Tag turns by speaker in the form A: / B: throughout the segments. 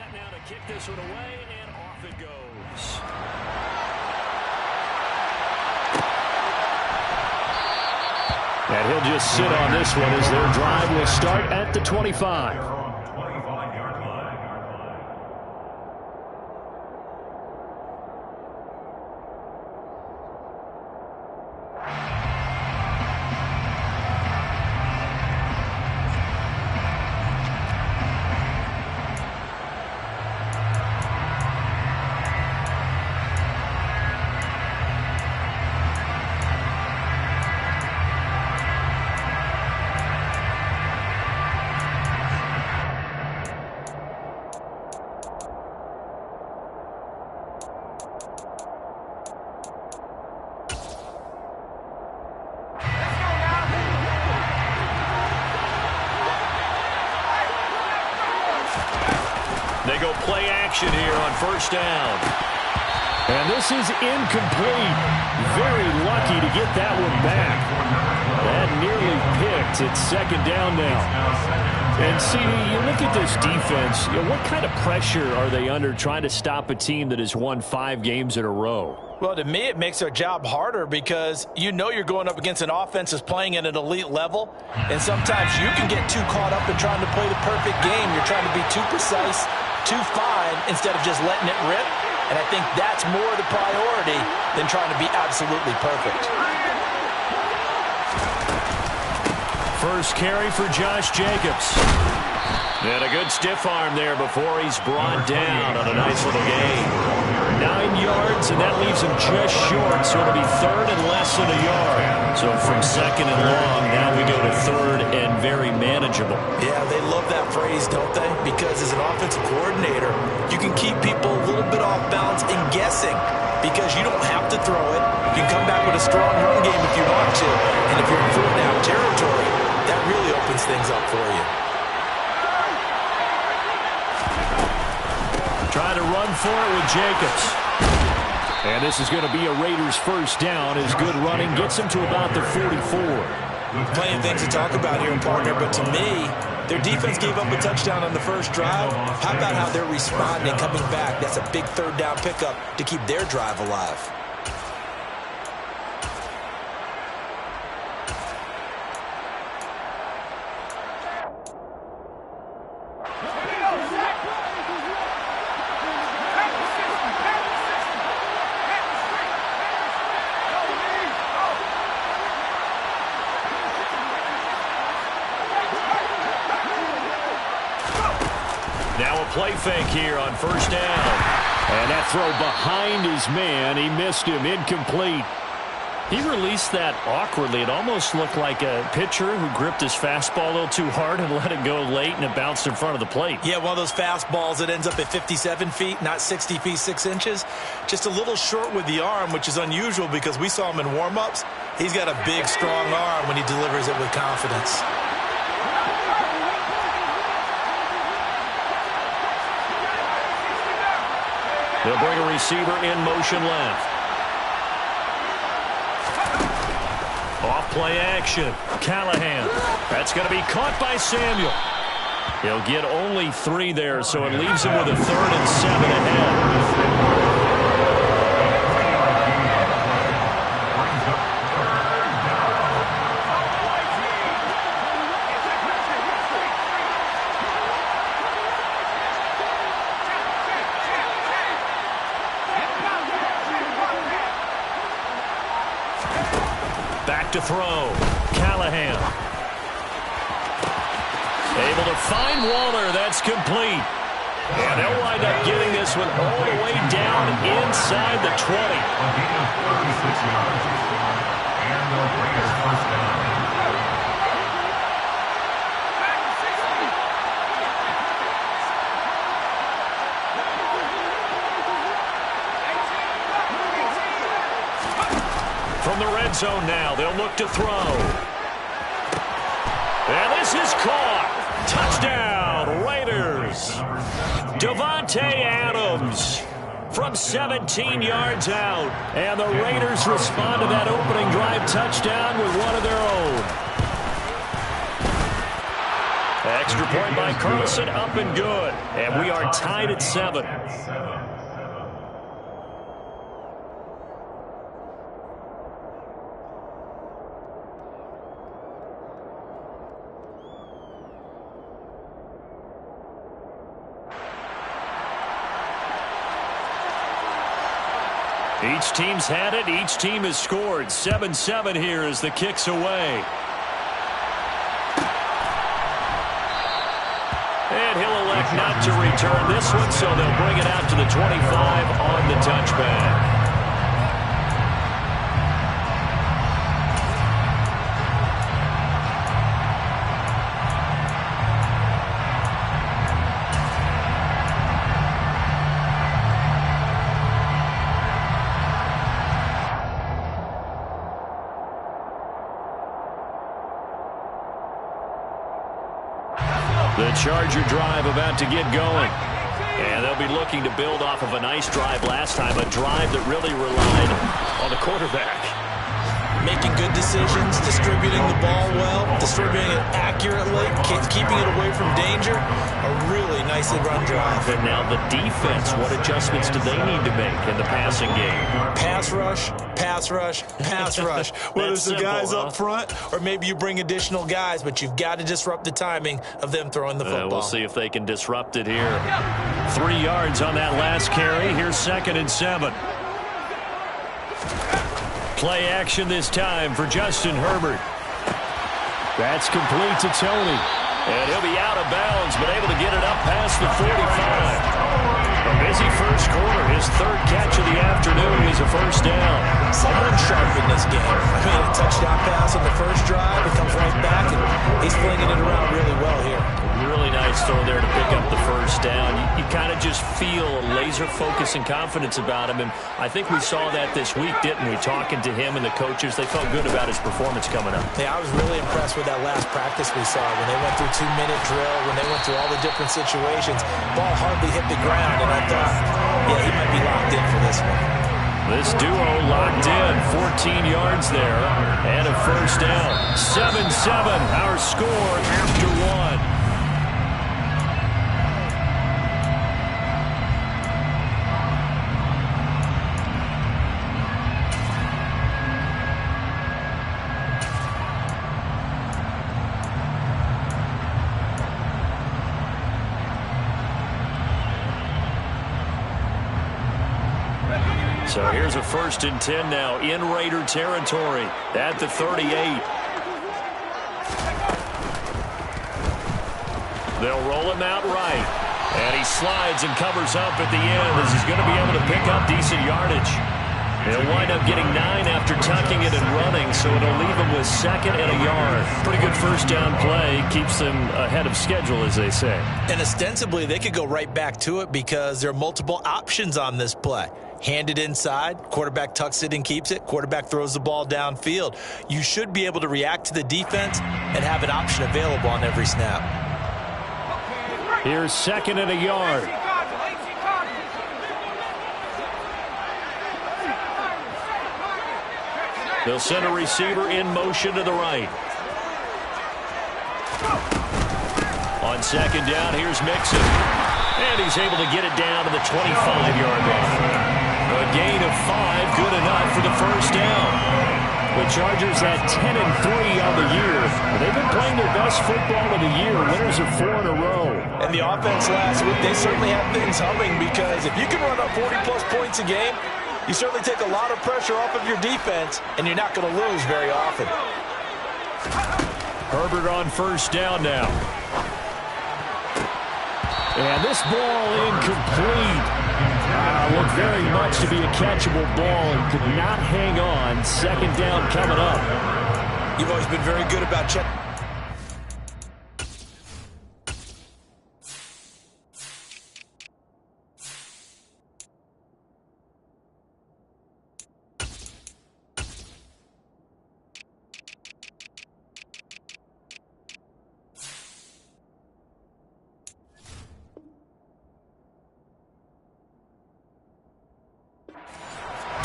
A: set now to kick this one away, and off it goes. And he'll just sit on this one as their drive will start at the 25. They go play action here on first down. And this is incomplete. Very lucky to get that one back. That nearly picked. It's second down now. And CD, you look at this defense, what kind of pressure are they under trying to stop a team that has won 5 games in a row?
B: Well, to me, it makes their job harder because you know you're going up against an offense that's playing at an elite level, and sometimes you can get too caught up in trying to play the perfect game. You're trying to be too precise, too fine, instead of just letting it rip, and I think that's more the priority than trying to be absolutely perfect.
A: First carry for Josh Jacobs. And a good stiff arm there before he's brought down on a nice little gain. 9 yards, and that leaves him just short, so it'll be third and less than a yard. So from second and long, now we go to third and very manageable.
B: Yeah, they love that phrase, don't they? Because as an offensive coordinator, you can keep people a little bit off balance and guessing because you don't have to throw it. You can come back with a strong run game if you want to, and if you're in fourth down territory, that really opens things up for you.
A: Trying to run for it with Jacobs. And this is going to be a Raiders first down as good running gets him to about the 44.
B: Plenty of things to talk about here, partner, but to me, their defense gave up a touchdown on the first drive. How about how they're responding, coming back? That's a big third down pickup to keep their drive alive.
A: Now a play fake here on first down. And that throw behind his man. He missed him. Incomplete. He released that awkwardly. It almost looked like a pitcher who gripped his fastball a little too hard and let it go late, and it bounced in front of the plate.
B: Yeah, one of those fastballs that ends up at 57 feet, not 60 feet, 6 inches. Just a little short with the arm, which is unusual because we saw him in warm-ups. He's got a big, strong arm when he delivers it with confidence.
A: They'll bring a receiver in motion left. Off play action. Callahan. That's going to be caught by Samuel. He'll get only 3 there, so it leaves him with a 3rd and 7 ahead. To throw. Callahan. Able to find Waller. That's complete. And they'll wind up getting this one all the way down inside the 20. And they'll bring us first down. From the red zone now, they'll look to throw. And this is caught. Touchdown, Raiders. Davante Adams from 17 yards out. And the Raiders respond to that opening drive touchdown with one of their own. extra point by Carlson, up and good. And we are tied at 7. Each team's had it. Each team has scored. 7-7 here as the kick's away. And he'll elect not to return this one, so they'll bring it out to the 25 on the touchback. The Charger drive about to get going. And they'll be looking to build off of a nice drive last time, a drive that really relied on the quarterback.
B: Making good decisions, distributing the ball well, distributing it accurately, keeping it away from danger. A really nicely run drive.
A: And now the defense, what adjustments do they need to make in the passing game?
B: Pass rush, pass rush, pass rush. Whether it's the guys up front or maybe you bring additional guys, but you've got to disrupt the timing of them throwing the football.
A: We'll see if they can disrupt it here. 3 yards on that last carry. Here's 2nd and 7. Play action this time for Justin Herbert. That's complete to Tony. And he'll be out of bounds, but able to get it up past the 45. A busy first quarter. His 3rd catch of the afternoon is a first down.
B: Someone sharp in this game. I mean, a touchdown pass on the first drive. It comes right back, and he's flinging it around really well here.
A: Really nice throw there to pick up the first down. You kind of just feel a laser focus and confidence about him, and I think we saw that this week, didn't we? Talking to him and the coaches, they felt good about his performance coming up.
B: Yeah, I was really impressed with that last practice we saw when they went through 2-minute drill, when they went through all the different situations. Ball hardly hit the ground, and I thought, yeah, he might be locked in for this one.
A: This duo locked in, 14 yards there, and a first down. 7-7, our score after 1. So here's a 1st and 10 now in Raider territory at the 38. They'll roll him out right. And he slides and covers up at the end as he's going to be able to pick up decent yardage. He'll wind up getting 9 after tucking it and running, so it'll leave him with 2nd and a yard. Pretty good first down play. Keeps them ahead of schedule, as they say.
B: And ostensibly, they could go right back to it because there are multiple options on this play. Hand it inside, quarterback tucks it and keeps it, quarterback throws the ball downfield. You should be able to react to the defense and have an option available on every snap.
A: Here's 2nd and a yard. They'll send a receiver in motion to the right. On 2nd down, here's Mixon. And he's able to get it down to the 25-yard line. A gain of 5, good enough for the first down. The Chargers at 10-3 on the year. They've been playing their best football of the year. Winners of 4 in a row.
B: And the offense last week, they certainly have things humming because if you can run up 40-plus points a game, you certainly take a lot of pressure off of your defense, and you're not going to lose very often.
A: Herbert on first down now. And this ball incomplete. Looked very much to be a catchable ball and could not hang on. 2nd down coming up.
B: You've always been very good about checking.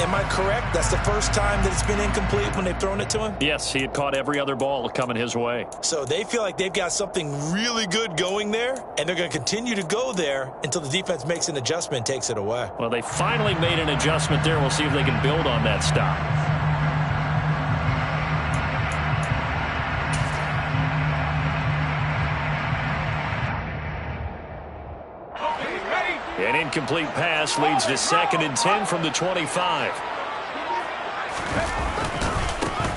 B: Am I correct? That's the first time that it's been incomplete when they've thrown it to him?
A: Yes, he had caught every other ball coming his way.
B: So they feel like they've got something really good going there, and they're going to continue to go there until the defense makes an adjustment and takes it away.
A: Well, they finally made an adjustment there. We'll see if they can build on that stop. An incomplete pass leads to 2nd and 10 from the 25.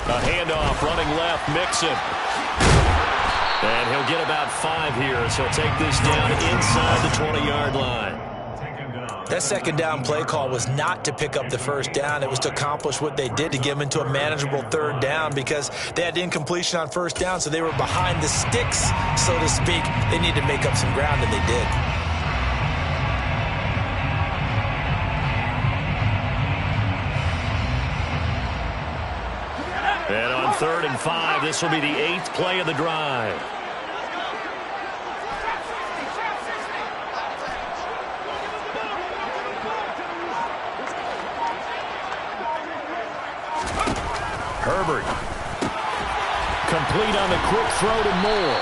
A: A handoff, running left, Mixon. And he'll get about 5 here, so he'll take this down inside the 20-yard line.
B: That second down play call was not to pick up the first down. It was to accomplish what they did, to get them into a manageable 3rd down, because they had incompletion on 1st down, so they were behind the sticks, so to speak. They needed to make up some ground, and they did.
A: And on 3rd and 5, this will be the 8th play of the drive. Herbert. Complete on the quick throw to Moore.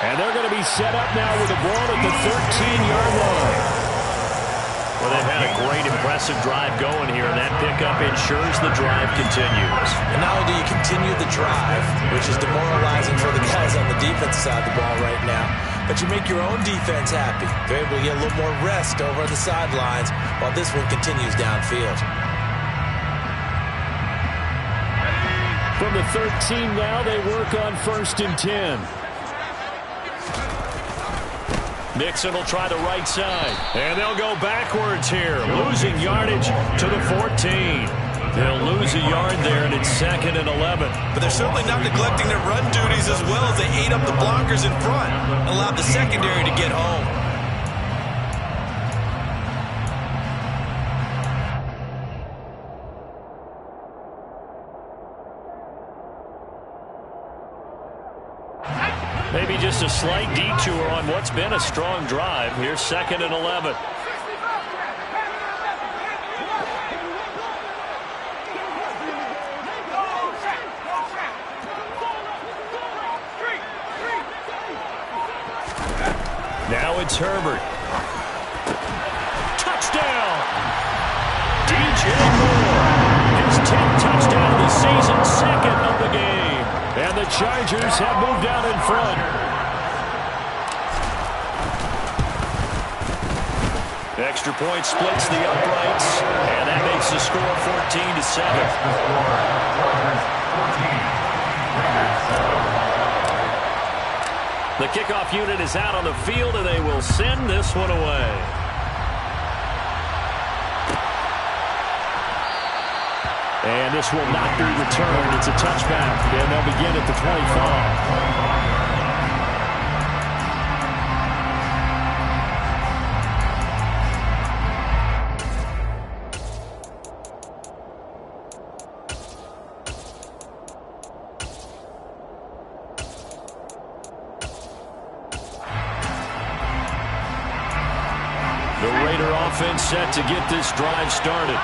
A: And they're going to be set up now with the ball at the 13-yard line. Well, they've had a great, impressive drive going here, and that pickup ensures the drive continues.
B: And not only do you continue the drive, which is demoralizing for the guys on the defense side of the ball right now, but you make your own defense happy. They're able to get a little more rest over on the sidelines while this one continues downfield.
A: From the 13 now, they work on 1st and 10. Mixon will try the right side. And they'll go backwards here, losing yardage to the 14. They'll lose a yard there, and it's 2nd and 11.
B: But they're certainly not neglecting their run duties as well, as they ate up the blockers in front, allowed the secondary to get home.
A: Maybe just a slight detour on what's been a strong drive. Here's 2nd and 11. Now it's Herbert. Touchdown! DJ Moore. His 10th touchdown of the season, 2nd of the game. And the Chargers have moved out in front. Extra point splits the uprights, and that makes the score 14-7. The kickoff unit is out on the field, and they will send this one away. And this will not be returned. It's a touchback, and they'll begin at the 25. The Raider offense set to get this drive started.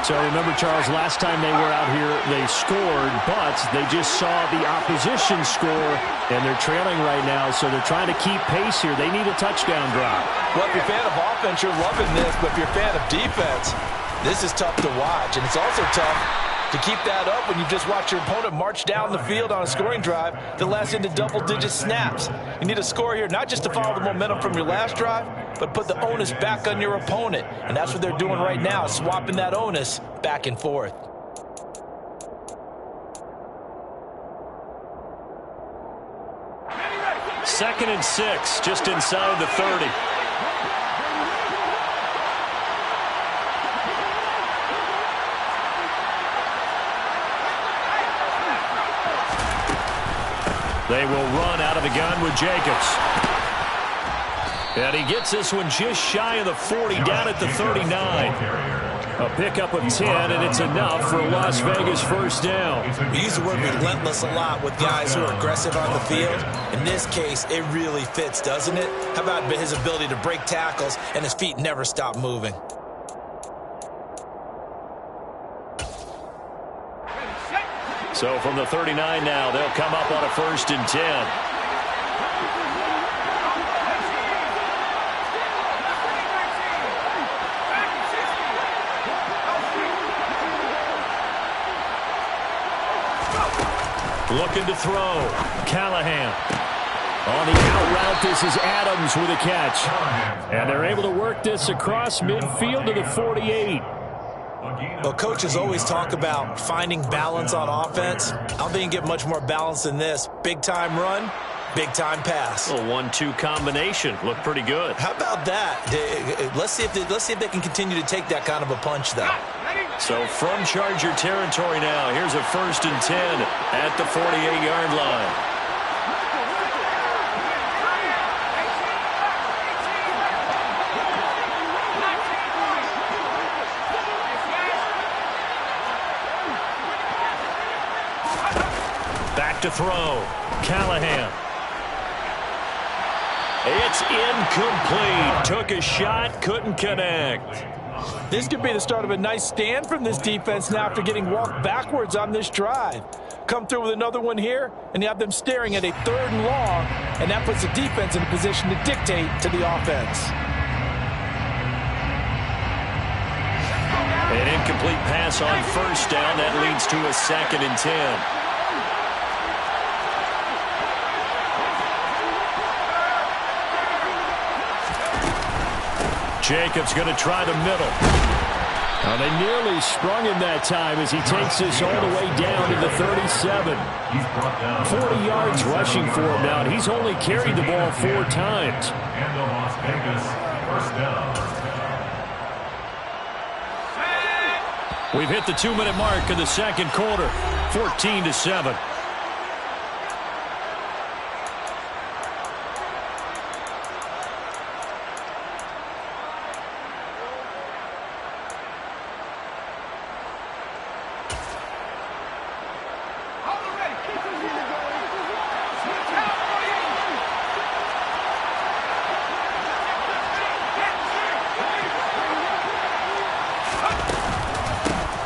A: So remember, Charles, last time they were out here, they scored, but they just saw the opposition score, and they're trailing right now, so they're trying to keep pace here. They need a touchdown drive.
B: Well, if you're a fan of offense, you're loving this, but if you're a fan of defense, this is tough to watch, and it's also tough to keep that up when you just watch your opponent march down the field on a scoring drive that lasts into double-digit snaps. You need a score here, not just to follow the momentum from your last drive, but put the onus back on your opponent. And that's what they're doing right now, swapping that onus back and forth.
A: Second and 6, just inside the 30. They will run out of the gun with Jacobs. And he gets this one just shy of the 40, down at the 39. A pickup of 10, and it's enough for a Las Vegas first down.
B: We use the word relentless a lot with guys who are aggressive on the field. In this case, it really fits, doesn't it? How about his ability to break tackles and his feet never stop moving?
A: So from the 39 now, they'll come up on a 1st and 10. Looking to throw. Callahan. On the out route, this is Adams with a catch. And they're able to work this across midfield to the 48.
B: Well, coaches always talk about finding balance on offense. I don't think you get much more balance than this. Big-time run, big-time pass.
A: A 1-2 combination. Looked pretty good.
B: How about that? Let's see if they can continue to take that kind of a punch, though.
A: So from Charger territory now, here's a 1st and 10 at the 48-yard line. Back to throw. Callahan. It's incomplete. Took a shot, couldn't connect.
B: This could be the start of a nice stand from this defense now after getting walked backwards on this drive. Come through with another one here, and you have them staring at a 3rd and long, and that puts the defense in a position to dictate to the offense.
A: An incomplete pass on 1st down. That leads to a 2nd and 10. Jacobs going to try the middle. Now they nearly sprung him that time as he takes this all the way down to the 37. 40 yards rushing for him now, and he's only carried the ball 4 times.
C: And the Las Vegas 1st down.
A: We've hit the 2-minute mark in the 2nd quarter. 14-7.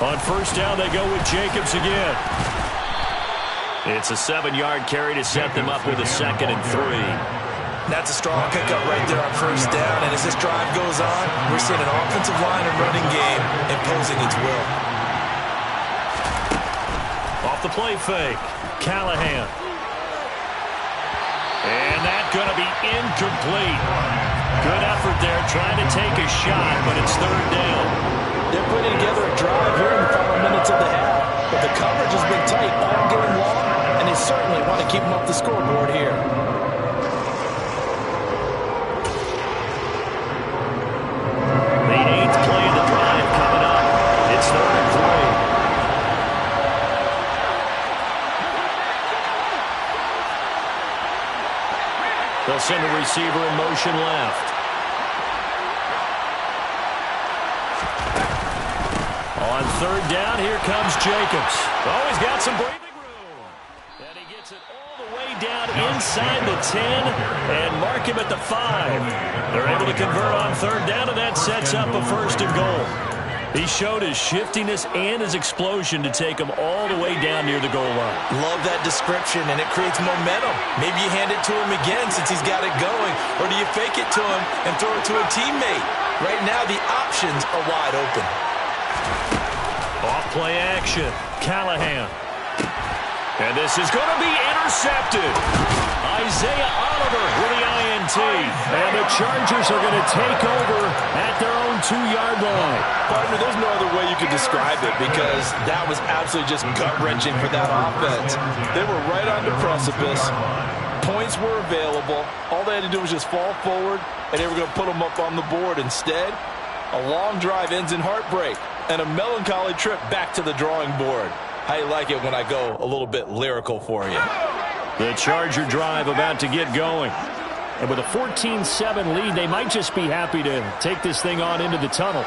A: On 1st down, they go with Jacobs again. It's a 7-yard carry to set them up with a 2nd and 3.
B: That's a strong pickup right there on 1st down, and as this drive goes on, we're seeing an offensive line and running game imposing its will.
A: Off the play fake, Callahan. And that's going to be incomplete. Good effort there, trying to take a shot, but it's 3rd down.
B: They're putting together a drive here in the final minutes of the half, but the coverage has been tight all game long, and they certainly want to keep them off the scoreboard here.
A: The 8th play of the drive coming up. It's 3rd and 3. They'll send a receiver in motion left. On 3rd down, here comes Jacobs. Oh, he's got some breathing room. And he gets it all the way down inside the 10 and mark him at the 5. They're able to convert on 3rd down, and that sets up a 1st and goal. He showed his shiftiness and his explosion to take him all the way down near the goal line.
B: Love that description, and it creates momentum. Maybe you hand it to him again since he's got it going, or do you fake it to him and throw it to a teammate? Right now, the options are wide open.
A: Off play action, Callahan. And this is going to be intercepted. Isaiah Oliver with the INT. And the Chargers are going to take over at their own 2-yard line.
B: Partner, there's no other way you could describe it because that was absolutely just gut-wrenching for that offense. They were right on the precipice. Points were available. All they had to do was just fall forward, and they were going to put them up on the board. Instead, a long drive ends in heartbreak and a melancholy trip back to the drawing board. How you like it when I go a little bit lyrical for you?
A: The Charger drive about to get going. And with a 14-7 lead, they might just be happy to take this thing on into the tunnel.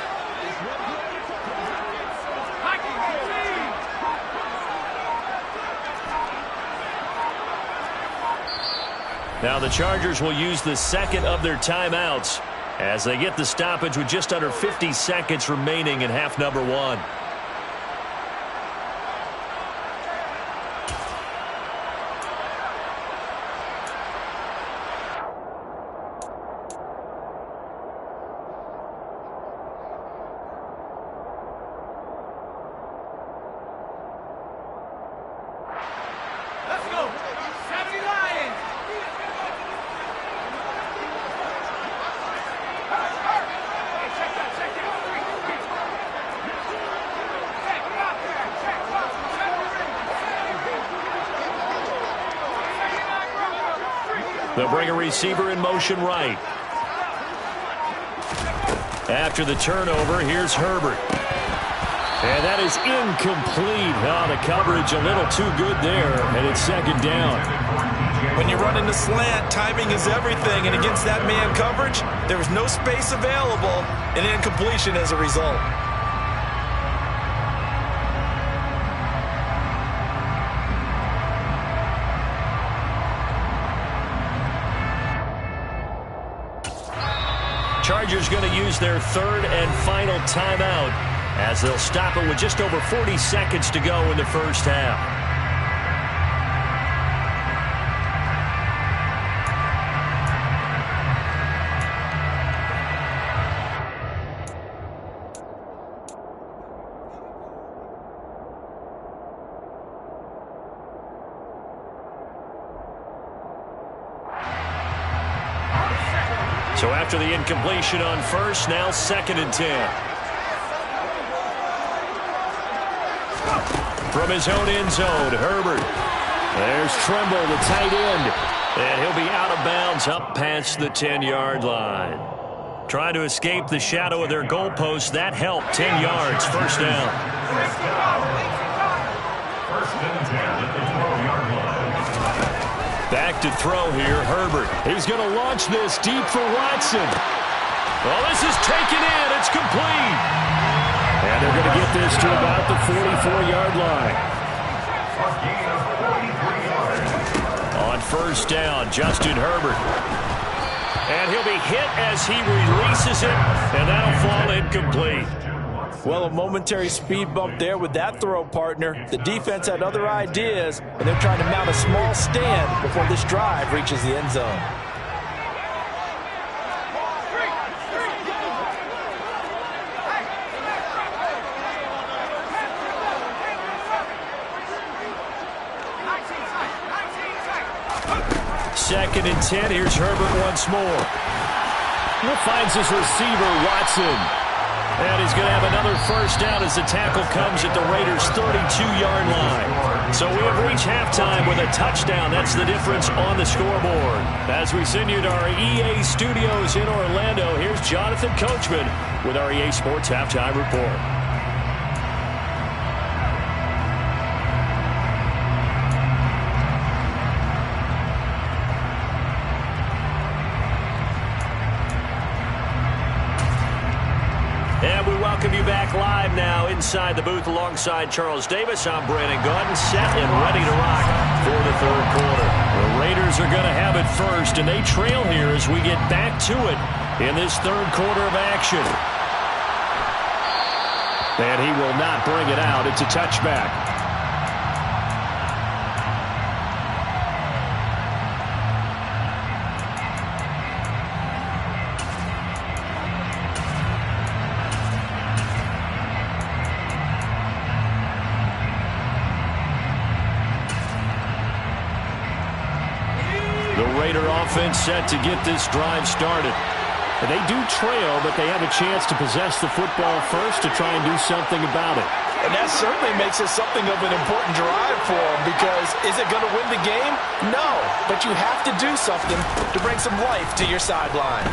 A: Now the Chargers will use the second of their timeouts as they get the stoppage with just under 50 seconds remaining in half number 1. They'll bring a receiver in motion right. After the turnover, here's Herbert. And that is incomplete. Oh, the coverage a little too good there, and it's second down.
B: When you run in the slant, timing is everything, and against that man coverage, there was no space available, and incompletion as a result.
A: Chargers going to use their third and final timeout as they'll stop it with just over 40 seconds to go in the first half. So after the incompletion on first, now second and 10. From his own end zone, Herbert. There's Tremble, the tight end. And he'll be out of bounds up past the 10-yard line. Trying to escape the shadow of their goalpost. That helped. 10 yards, first down.
C: First and 10 at the 12-yard line.
A: Back to throw here, Herbert. He's going to launch this deep for Watson. Well, this is taken in. It's complete. And they're going to get this to about the 44-yard line. On first down, Justin Herbert. And he'll be hit as he releases it, and that'll fall incomplete.
B: Well, a momentary speed bump there with that throw, partner. The defense had other ideas, and they're trying to mount a small stand before this drive reaches the end zone.
A: Second and 10. Here's Herbert once more. He finds his receiver, Watson. And he's going to have another first down as the tackle comes at the Raiders' 32-yard line. So we have reached halftime with a touchdown. That's the difference on the scoreboard. As we send you to our EA studios in Orlando, here's Jonathan Coachman with our EA Sports Halftime Report. And we welcome you back live now inside the booth alongside Charles Davis. I'm Brandon Gaudin, set and ready to rock for the third quarter. The Raiders are going to have it first, and they trail here as we get back to it in this third quarter of action. And he will not bring it out. It's a touchback. Offense set to get this drive started. They do trail, but they have a chance to possess the football first to try and do something about it.
B: And that certainly makes it something of an important drive for them, because is it going to win the game? No, but you have to do something to bring some life to your sideline.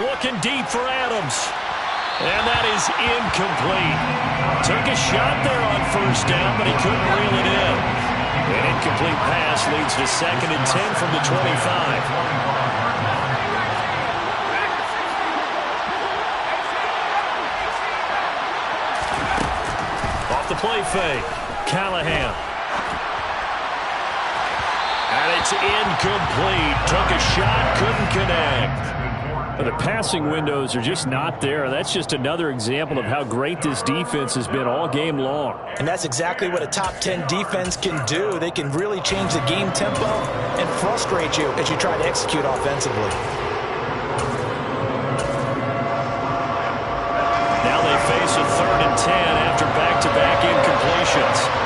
A: Looking deep for Adams. And that is incomplete. Took a shot there on first down, but he couldn't reel it in. An incomplete pass leads to second and 10 from the 25. Off the play fake, Callahan. And it's incomplete. Took a shot, couldn't connect. The passing windows are just not there. That's just another example of how great this defense has been all game long.
B: And that's exactly what a top 10 defense can do. They can really change the game tempo and frustrate you as you try to execute offensively.
A: Now they face a third and 10 after back-to-back incompletions.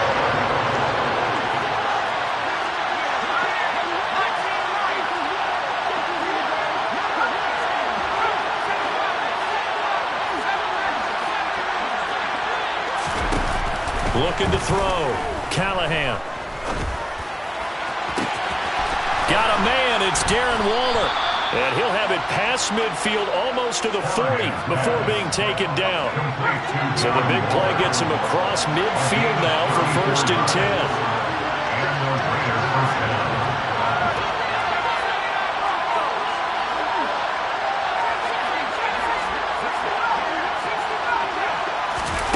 A: Looking to throw. Callahan. Got a man it's Darren Waller. And he'll have it past midfield almost to the 40 before being taken down. So the big play gets him across midfield now for 1st and 10.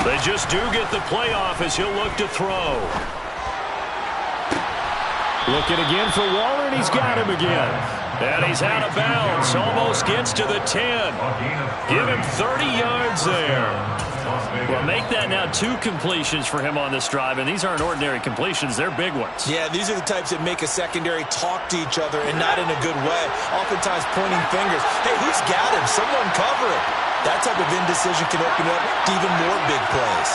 A: They just do get the playoff as he'll look to throw. Looking again for Waller, and he's got him again. And he's out of bounds. Almost gets to the 10. Give him 30 yards there. Well, make that now 2 completions for him on this drive, and these aren't ordinary completions. They're big ones.
B: Yeah, these are the types that make a secondary talk to each other, and not in a good way. Oftentimes pointing fingers. Hey, who's got him? Someone cover him. That type of indecision can open up to even more big plays.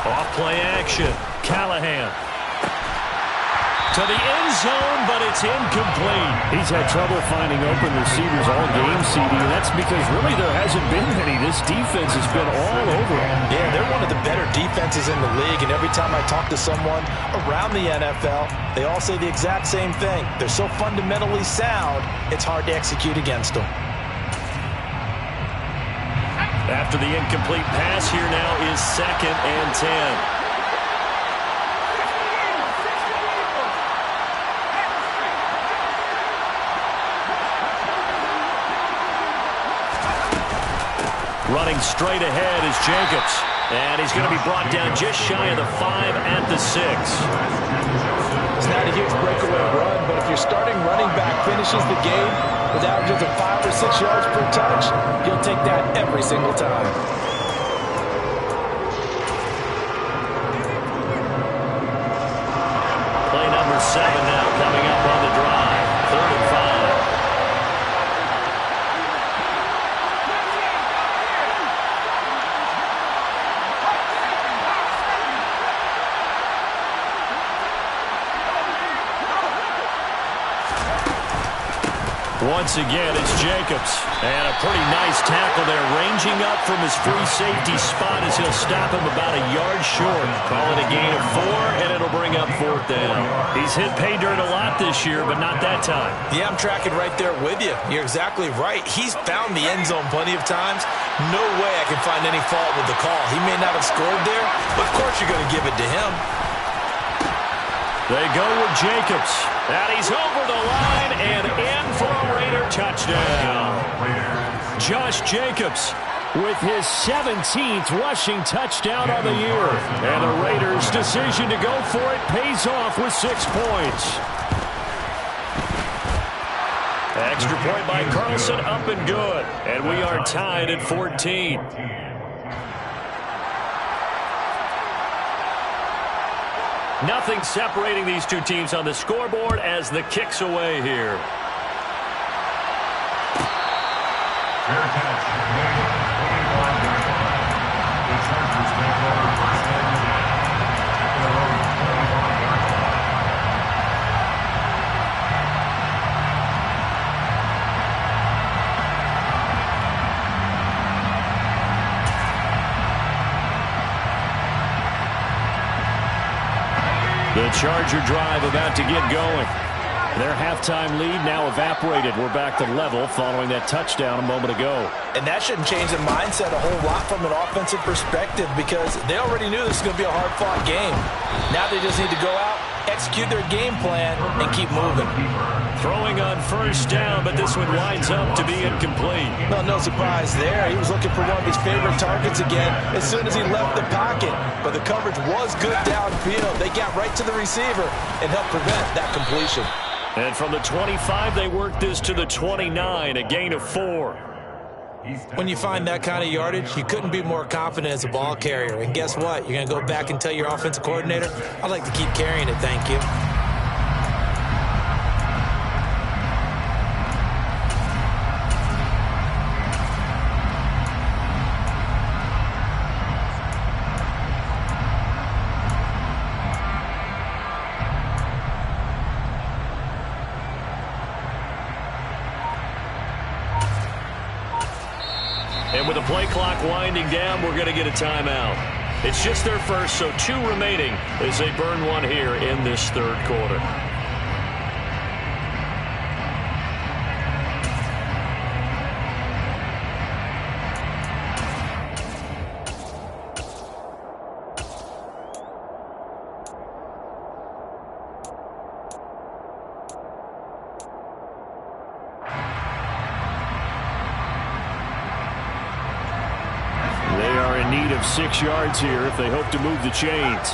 A: Off play action. Callahan. To the end zone, but it's incomplete. He's had trouble finding open receivers all game, CD, and that's because really there hasn't been any. This defense has been all over him.
B: Yeah, they're one of the better defenses in the league, and every time I talk to someone around the NFL, they all say the exact same thing. They're so fundamentally sound, it's hard to execute against them.
A: After the incomplete pass, here now is 2nd and 10. Running straight ahead is Jacobs. And he's going to be brought down just shy of the 5 at the 6.
B: It's not a huge breakaway run, but if your starting running back finishes the game with averages of 5 or 6 yards per touch, you'll take that every single time.
A: Play number 7 now coming up on the drive. 3rd and 5. Once again, it's Jacobs. And a pretty nice tackle there, ranging up from his free safety spot as he'll stop him about a yard short. Call it a gain of 4, and it'll bring up 4th down. He's hit pay dirt a lot this year, but not that time.
B: Yeah, I'm tracking right there with you. You're exactly right. He's found the end zone plenty of times. No way I can find any fault with the call. He may not have scored there, but of course you're going to give it to him.
A: They go with Jacobs. And he's over the line and in for a Raider touchdown. Josh Jacobs with his 17th rushing touchdown on the year. And the Raiders' decision to go for it pays off with 6 points. Extra point by Carlson, up and good. And we are tied at 14. Nothing separating these two teams on the scoreboard as the kick's away here.
C: Fair catch. The Chargers take over 1st and 10. At their own 25-yard line.
A: The Charger drive about to get going. Their halftime lead now evaporated. We're back to level following that touchdown a moment ago.
B: And that shouldn't change the mindset a whole lot from an offensive perspective because they already knew this was going to be a hard-fought game. Now they just need to go out, execute their game plan, and keep moving.
A: Throwing on 1st down, but this one winds up to be incomplete.
B: No surprise there. He was looking for one of his favorite targets again as soon as he left the pocket. But the coverage was good downfield. They got right to the receiver and helped prevent that completion.
A: And from the 25, they worked this to the 29, a gain of 4.
B: When you find that kind of yardage, you couldn't be more confident as a ball carrier. And guess what? You're going to go back and tell your offensive coordinator, I'd like to keep carrying it, thank you.
A: And with the play clock winding down, we're going to get a timeout. It's just their first, so 2 remaining as they burn one here in this 3rd quarter. need of 6 yards here if they hope to move the chains.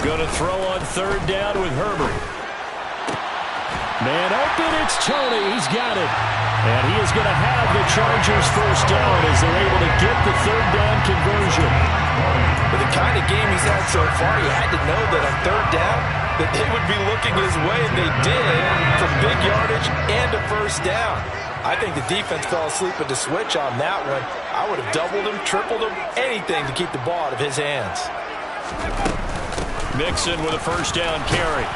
A: Going to throw on 3rd down with Herbert. Man open, it's Tony. He's got it. And he is going to have the Chargers 1st down as they're able to get the 3rd down conversion.
B: With the kind of game he's had so far, you had to know that on 3rd down that they would be looking his way, and they did, for big yardage and a 1st down. I think the defense fell asleep at the switch on that one. I would have doubled him, tripled him, anything to keep the ball out of his hands.
A: Mixon with a 1st down carry.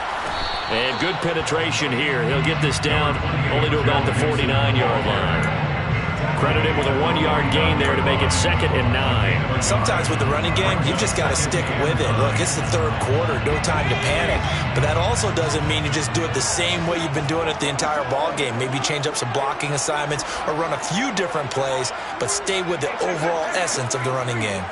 A: And good penetration here. He'll get this down only to about the 49-yard line. Credit him with a 1-yard gain there to make it 2nd and 9.
B: Sometimes with the running game, you've just got to stick with it. Look, it's the 3rd quarter, no time to panic. But that also doesn't mean you just do it the same way you've been doing it the entire ball game. Maybe change up some blocking assignments or run a few different plays, but stay with the overall essence of the running game.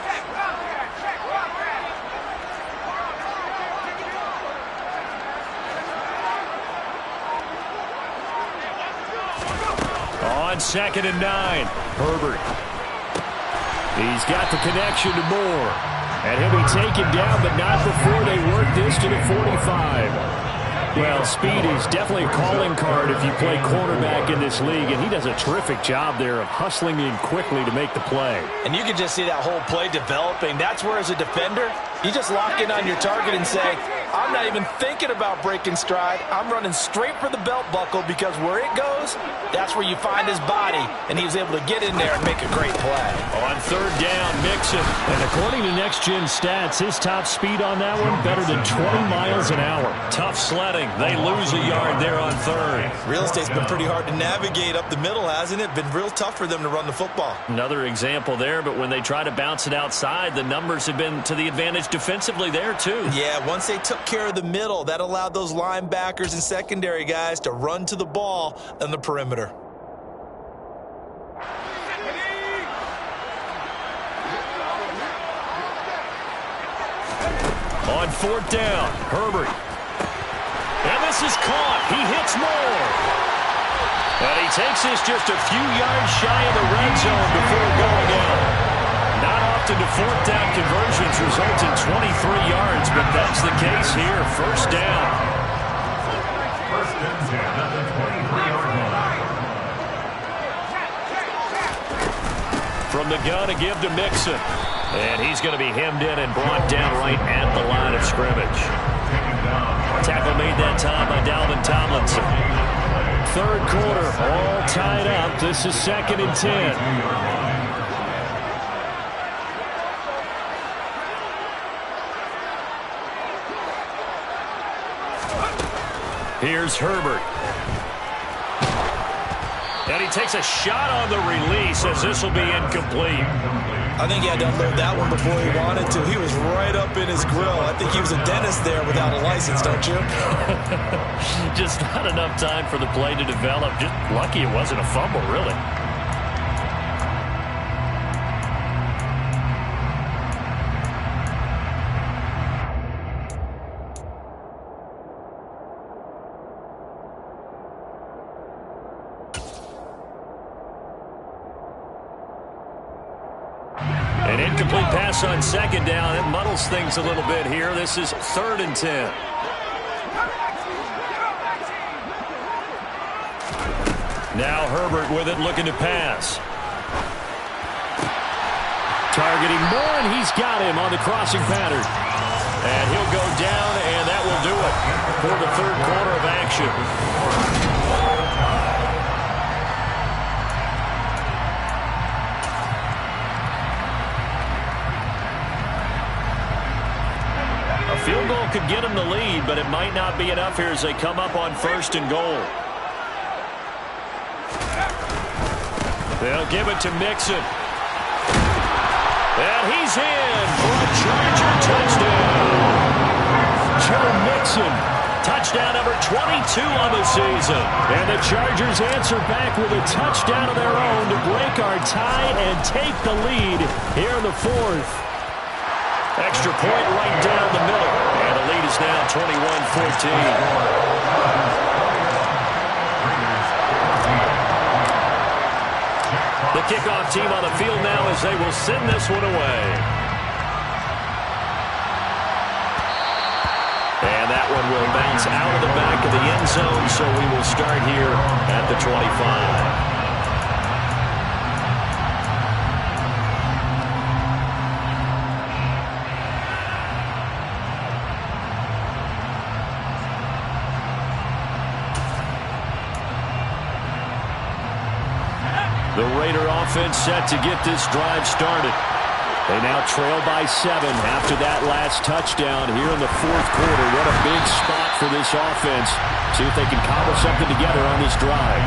A: On 2nd and 9, Herbert. He's got the connection to Moore. And he'll be taken down, but not before they work this to the 45. Well, speed is definitely a calling card if you play cornerback in this league, and he does a terrific job there of hustling in quickly to make the play.
B: And you can just see that whole play developing. That's where, as a defender, you just lock in on your target and say, I'm not even thinking about breaking stride. I'm running straight for the belt buckle, because where it goes, that's where you find his body. And he was able to get in there and make a great play.
A: On 3rd down, Mixon. And according to Next Gen Stats, his top speed on that one better than 20 miles an hour. Tough sledding. They lose a yard there on 3rd.
B: Real estate's been pretty hard to navigate up the middle, hasn't it? Been real tough for them to run the football.
A: Another example there, but when they try to bounce it outside, the numbers have been to the advantage defensively there too.
B: Yeah, once they took care of the middle, that allowed those linebackers and secondary guys to run to the ball on the perimeter.
A: On 4th down, Herbert. And this is caught. He hits Moore. And he takes this just a few yards shy of the red zone before going out. Not often do 4th down conversions result in 23 yards, but that's the case here. 1st down.
C: 1st and 10 at the 23-yard line.
A: From the gun to give to Mixon. And he's going to be hemmed in and brought down right at the line of scrimmage. Tackle made that time by Dalvin Tomlinson. 3rd quarter, all tied up. This is 2nd and 10. Here's Herbert. And he takes a shot on the release as this will be incomplete.
B: I think he had to unload that one before he wanted to. He was right up in his grill. I think he was a dentist there without a license, don't you?
A: Just not enough time for the play to develop. Just lucky it wasn't a fumble, really. An incomplete pass on 2nd down. It muddles things a little bit here. This is 3rd and 10. Now Herbert with it, looking to pass. Targeting Moore, and he's got him on the crossing pattern. And he'll go down, and that will do it for the 3rd quarter of action. Field goal could get them the lead, but it might not be enough here as they come up on 1st and goal. They'll give it to Mixon. And he's in for a Charger touchdown. Joe Mixon, touchdown number 22 on the season. And the Chargers answer back with a touchdown of their own to break our tie and take the lead here in the 4th. Extra point right down the middle. And the lead is now 21-14. The kickoff team on the field now as they will send this one away. And that one will bounce out of the back of the end zone, so we will start here at the 25. The Raider offense set to get this drive started. They now trail by 7 after that last touchdown here in the fourth quarter. What a big spot for this offense. See if they can cobble something together on this drive.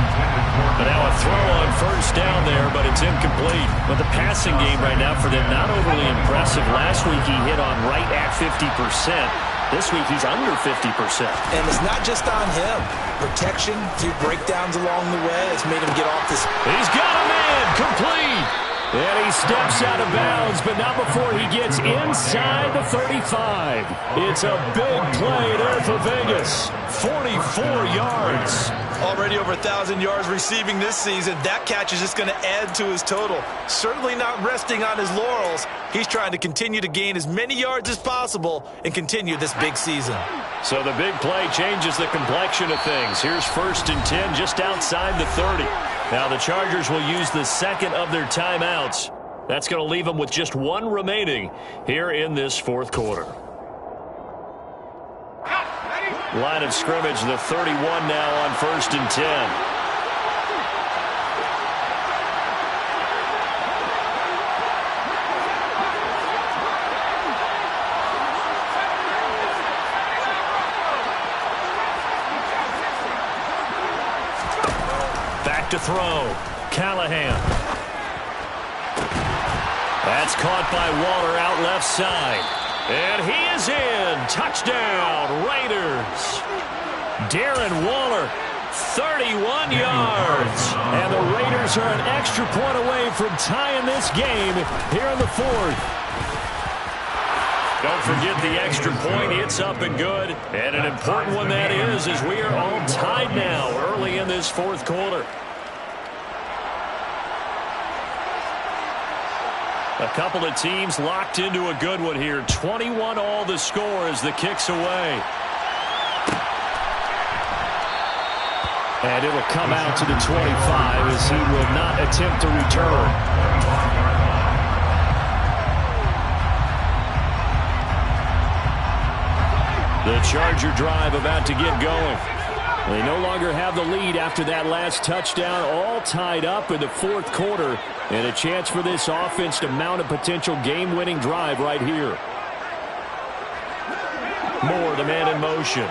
A: But now a throw on first down there, but it's incomplete. But the passing game right now for them, not overly impressive. Last week he hit on right at 50%. This week he's under 50%.
B: And it's not just on him. Protection, few breakdowns along the way has made him get off this.
A: He's got a man, complete. And he steps out of bounds, but not before he gets inside the 35. It's a big play there for Vegas. 44 yards.
B: Already over 1,000 yards receiving this season. That catch is just going to add to his total. Certainly not resting on his laurels. He's trying to continue to gain as many yards as possible and continue this big season.
A: So the big play changes the complexion of things. Here's 1st and 10 just outside the 30. Now the Chargers will use the second of their timeouts. That's going to leave them with just one remaining here in this fourth quarter. Line of scrimmage, the 31 now on 1st and 10. To throw. Callahan. That's caught by Waller out left side. And he is in. Touchdown, Raiders. Darren Waller, 31 yards. And the Raiders are an extra point away from tying this game here in the fourth. Don't forget the extra point. It's up and good. And an important one that is, as we are all tied now early in this fourth quarter. A couple of teams locked into a good one here. 21 all the score as the kick's away. And it'll come out to the 25 as he will not attempt to return. The Charger drive about to get going. They no longer have the lead after that last touchdown, all tied up in the fourth quarter, and a chance for this offense to mount a potential game-winning drive right here. Moore, the man in motion.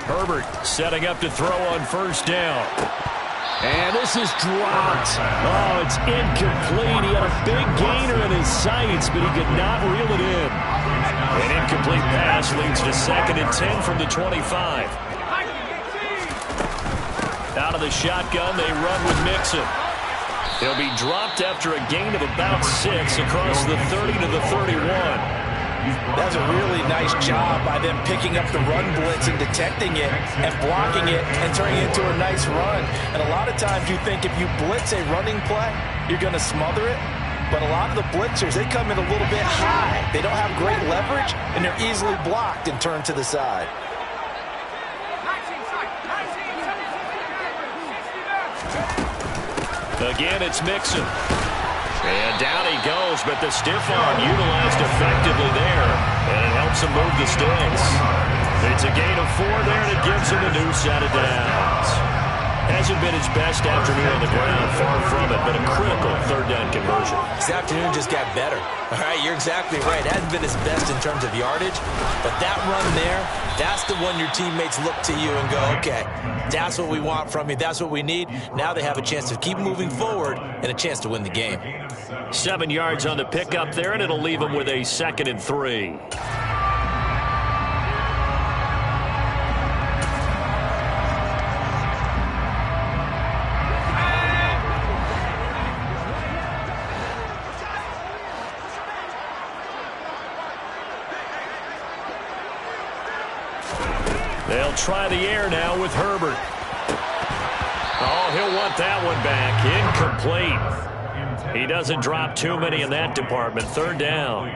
A: Herbert setting up to throw on first down. And this is dropped. Oh, it's incomplete. He had a big gainer in his sights, but he could not reel it in. An incomplete pass leads to 2nd and 10 from the 25. Out of the shotgun, they run with Mixon. He'll be dropped after a gain of about 6 across the 30 to the 31.
B: That's a really nice job by them picking up the run blitz and detecting it and blocking it and turning it into a nice run. And a lot of times you think if you blitz a running play, you're going to smother it. But a lot of the blitzers, they come in a little bit high. They don't have great leverage, and they're easily blocked and turned to the side.
A: Again, it's Mixon. And down he goes, but the stiff arm utilized effectively there, and it helps him move the sticks. It's a gain of 4 there, and it gives him a new set of downs. Hasn't been his best afternoon on the ground, far from it, but a critical 3rd down conversion.
B: This afternoon just got better. All right, you're exactly right. Hasn't been his best in terms of yardage, but that run there, that's the one your teammates look to you and go, okay, that's what we want from you. That's what we need. Now they have a chance to keep moving forward and a chance to win the game.
A: 7 yards on the pickup there, and it'll leave him with a 2nd and 3. They'll try the air now with Herbert. Oh, he'll want that one back. Incomplete. He doesn't drop too many in that department. Third down.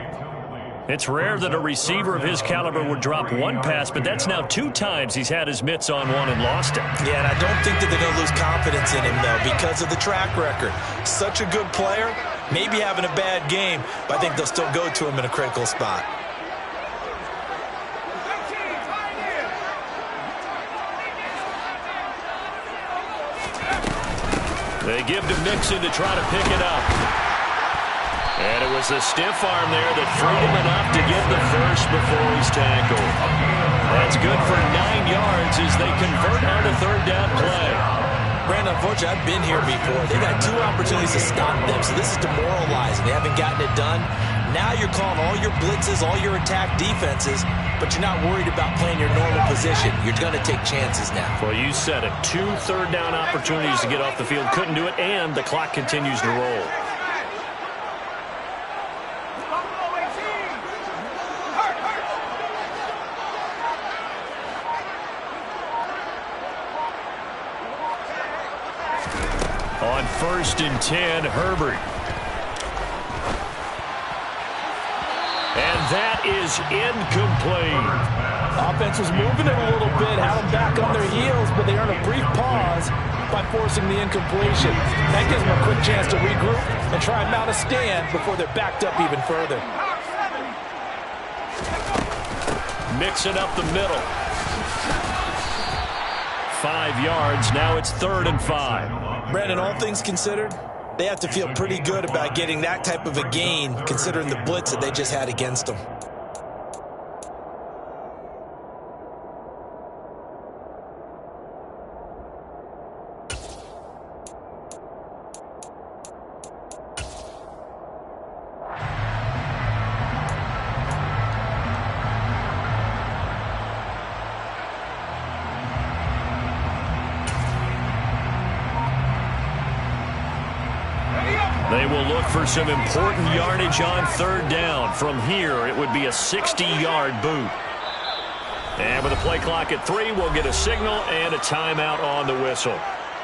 A: It's rare that a receiver of his caliber would drop one pass, but that's now 2 times he's had his mitts on one and lost it.
B: Yeah, and I don't think that they're going to lose confidence in him, though, because of the track record. Such a good player, maybe having a bad game, but I think they'll still go to him in a critical spot.
A: They give to Mixon to try to pick it up. And it was a stiff arm there that freed him enough to get the first before he's tackled. That's good for 9 yards as they convert on the third down play.
B: Brandon, unfortunately, I've been here before. They've had 2 opportunities to stop them, so this is demoralizing. They haven't gotten it done. Now you're calling all your blitzes, all your attack defenses, but you're not worried about playing your normal position. You're going to take chances now.
A: Well, you said it. 2 third-down opportunities to get off the field. Couldn't do it, and the clock continues to roll. On 1st and 10, Herbert. And that is incomplete.
B: Offense was moving it a little bit, had them back on their heels, but they earned a brief pause by forcing the incompletion. That gives them a quick chance to regroup and try and mount a stand before they're backed up even further.
A: Mixing up the middle. 5 yards. Now it's 3rd and 5.
B: Brandon, all things considered, they have to feel pretty good about getting that type of a gain, considering the blitz that they just had against them.
A: They will look for some important yardage on 3rd down. From here, it would be a 60-yard boot. And with the play clock at 3, we'll get a signal and a timeout on the whistle.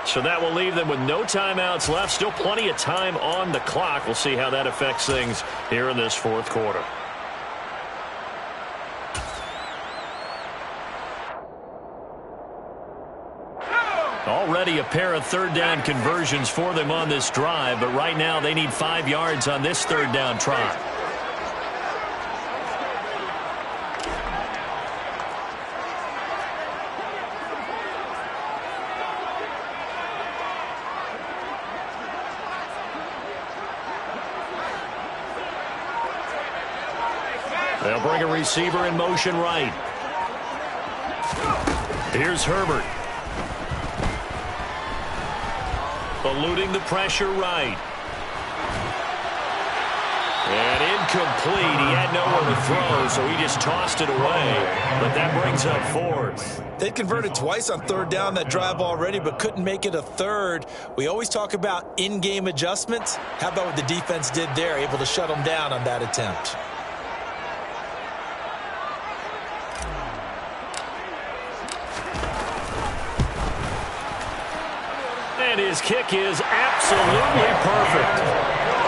A: So that will leave them with no timeouts left. Still plenty of time on the clock. We'll see how that affects things here in this 4th quarter. Already a pair of 3rd down conversions for them on this drive, but right now they need 5 yards on this 3rd down try. They'll bring a receiver in motion right. Here's Herbert. Eluding the pressure right. And incomplete. He had nowhere to throw, so he just tossed it away. But that brings up 4th.
B: They converted twice on 3rd down that drive already, but couldn't make it a 3rd. We always talk about in-game adjustments. How about what the defense did there, able to shut them down on that attempt?
A: And his kick is absolutely perfect.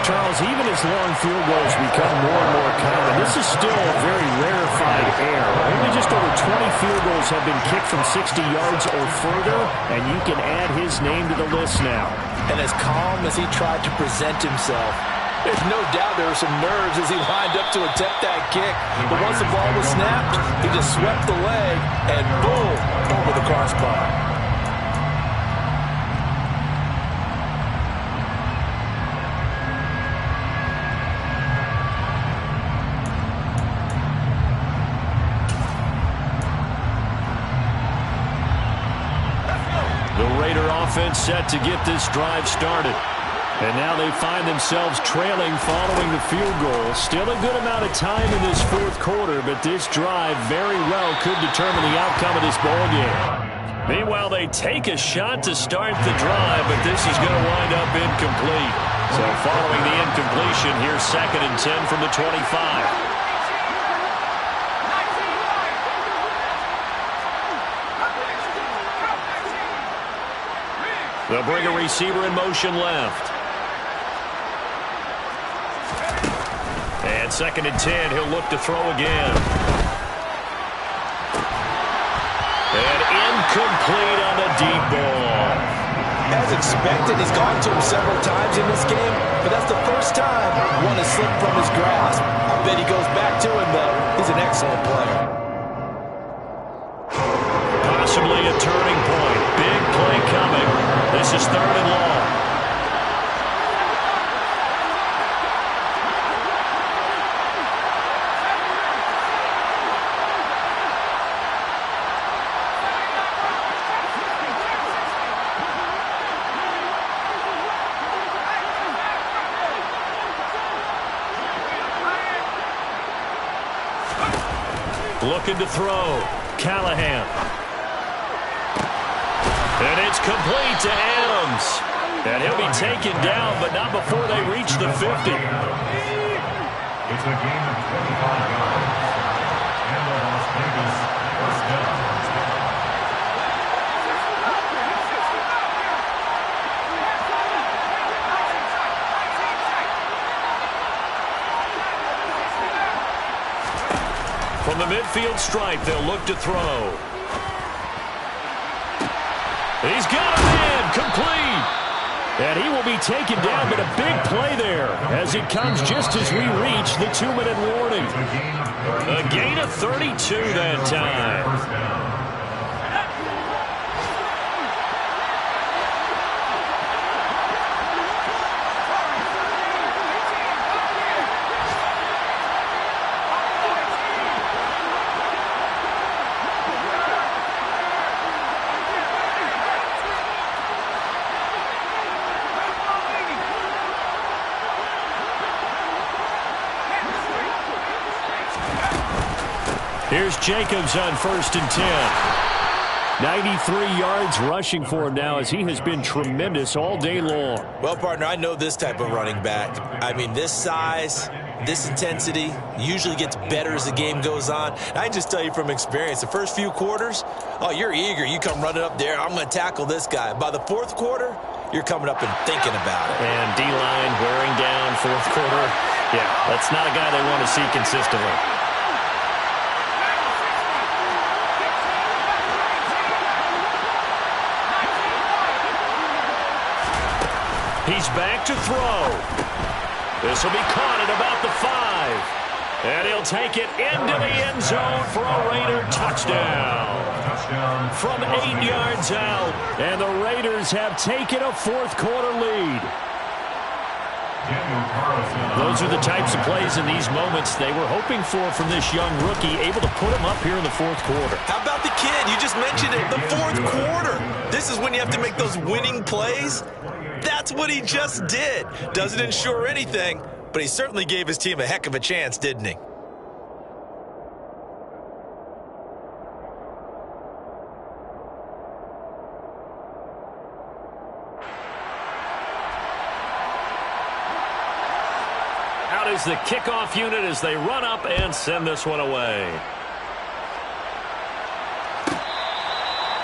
D: Charles, even as long field goals become more and more common, this is still a very rarefied air. Only just over 20 field goals have been kicked from 60 yards or further, and you can add his name to the list now.
B: And as calm as he tried to present himself, there's no doubt there were some nerves as he lined up to attempt that kick. But once the ball was snapped, he just swept the leg, and boom, over the crossbar.
A: Offense set to get this drive started. And now they find themselves trailing following the field goal. Still a good amount of time in this 4th quarter, but this drive very well could determine the outcome of this ball game. Meanwhile, they take a shot to start the drive, but this is going to wind up incomplete. So following the incompletion, here's 2nd and 10 from the 25. They'll bring a receiver in motion left. And 2nd and 10, he'll look to throw again. And incomplete on the deep ball.
B: As expected, he's gone to him several times in this game, but that's the first time one has slipped from his grasp. I bet he goes back to him, though. He's an excellent player.
A: Possibly a turning point. Big play coming. This is 3rd and long. Looking to throw. Callahan. And it's complete to Adams. And he'll be taken down, but not before they reach the 50.
C: It's a gain of 25 yards. And the Las Vegas first down.
A: From the midfield stripe, they'll look to throw. He's got him in, complete. And he will be taken down, but a big play there as it comes just as we reach the 2-minute warning. A gain of 32 that time. Here's Jacobs on 1st and 10. 93 yards rushing for him now as he has been tremendous all day long.
B: Well, partner, I know this type of running back. I mean, this size, this intensity usually gets better as the game goes on. And I can just tell you from experience, the first few quarters, oh, you're eager. You come running up there, I'm going to tackle this guy. By the 4th quarter, you're coming up and thinking about it.
A: And D-line wearing down 4th quarter. Yeah, that's not a guy they want to see consistently. He's back to throw. This will be caught at about the 5. And he'll take it into the end zone for a Raider touchdown. From 8 yards out. And the Raiders have taken a 4th quarter lead. Those are the types of plays in these moments they were hoping for from this young rookie, able to put him up here in the 4th quarter.
B: How about the kid? You just mentioned it, the 4th quarter. This is when you have to make those winning plays. That's what he just did. Doesn't ensure anything, but he certainly gave his team a heck of a chance, didn't he?
A: Out is the kickoff unit as they run up and send this one away.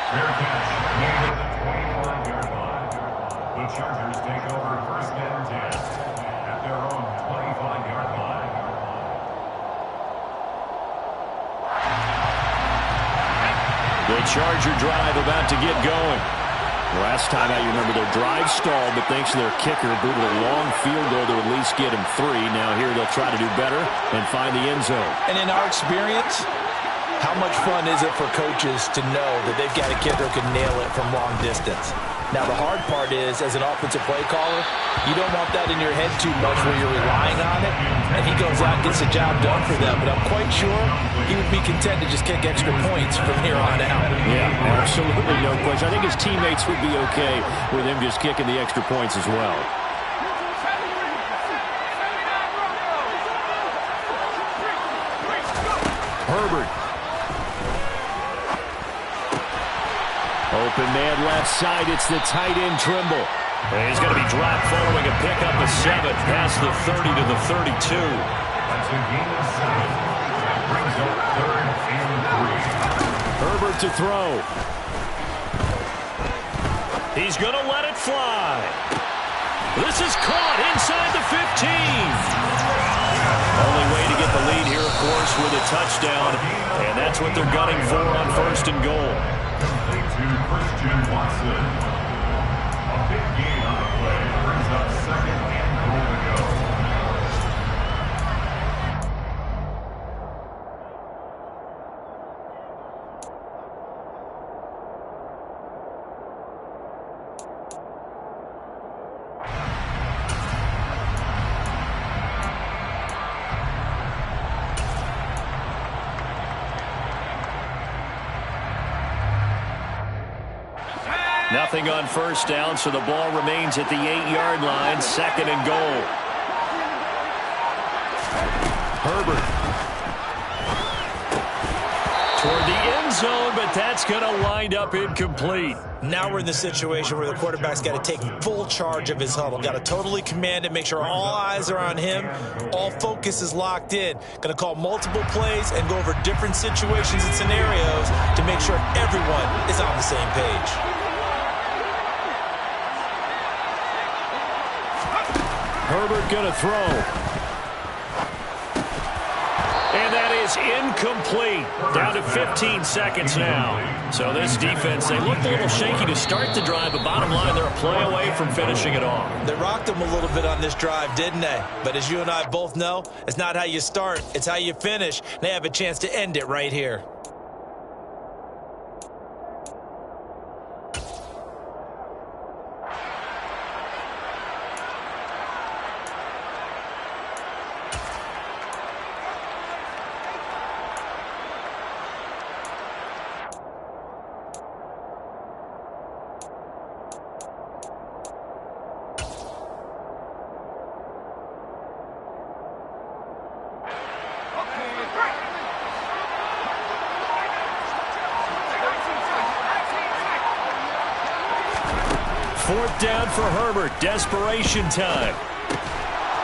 C: Fair catch. Made at the 25-yard line. The Chargers take over 1st and 10 at their own 25-yard line.
A: The Charger drive about to get going. Last time out, you remember their drive stalled, but thanks to their kicker, booted a long field goal to at least get him 3. Now here they'll try to do better and find the end zone.
B: And in our experience, how much fun is it for coaches to know that they've got a kid who can nail it from long distance? Now, the hard part is, as an offensive play caller, you don't want that in your head too much where you're relying on it, and he goes out and gets the job done for them. But I'm quite sure he would be content to just kick extra points from here on out.
A: Yeah, absolutely no question. I think his teammates would be okay with him just kicking the extra points as well. Herbert. Open man left side. It's the tight end Trimble. And he's going to be dropped following a pickup of 7 past the 30 to the 32.
C: That's a gain of 7. That brings up 3rd and 3.
A: Herbert to throw. He's going to let it fly. This is caught inside the 15. Only way to get the lead here, of course, with a touchdown. And that's what they're gunning for on 1st and goal.
C: Complete to Christian Watson. A big gain on the play brings up 2nd and goal to go.
A: Nothing on 1st down, so the ball remains at the 8-yard line, 2nd and goal. Herbert. Toward the end zone, but that's going to wind up incomplete.
B: Now we're in the situation where the quarterback's got to take full charge of his huddle. Got to totally command it, make sure all eyes are on him. All focus is locked in. Going to call multiple plays and go over different situations and scenarios to make sure everyone is on the same page.
A: Herbert going to throw. And that is incomplete. Down to 15 seconds now. So this defense, they looked a little shaky to start the drive, but bottom line, they're a play away from finishing it off.
B: They rocked them a little bit on this drive, didn't they? But as you and I both know, it's not how you start, it's how you finish. They have a chance to end it right here.
A: Fourth down for Herbert. Desperation time.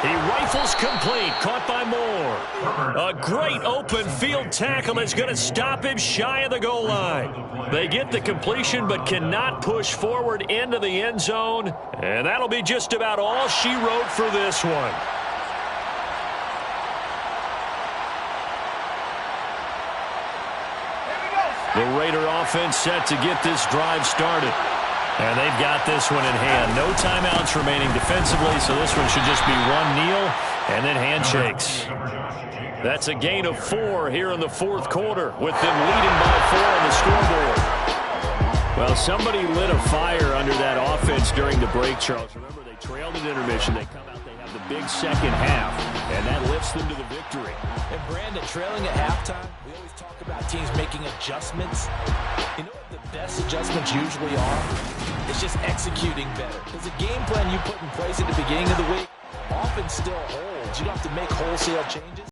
A: He rifles complete. Caught by Moore. A great open field tackle that's going to stop him shy of the goal line. They get the completion but cannot push forward into the end zone. And that'll be just about all she wrote for this one. The Raider offense set to get this drive started. And they've got this one in hand. No timeouts remaining defensively, so this one should just be one kneel and then handshakes. That's a gain of 4 here in the 4th quarter, with them leading by 4 on the scoreboard. Well, somebody lit a fire under that offense during the break, Charles. Remember, they trailed at intermission. They come out, they have the big second half, and that lifts them to the victory.
B: And Brandon, trailing at halftime, we always talk about teams making adjustments. You know what the best adjustments usually are? It's just executing better. Because the game plan you put in place at the beginning of the week often still holds. You don't have to make wholesale changes.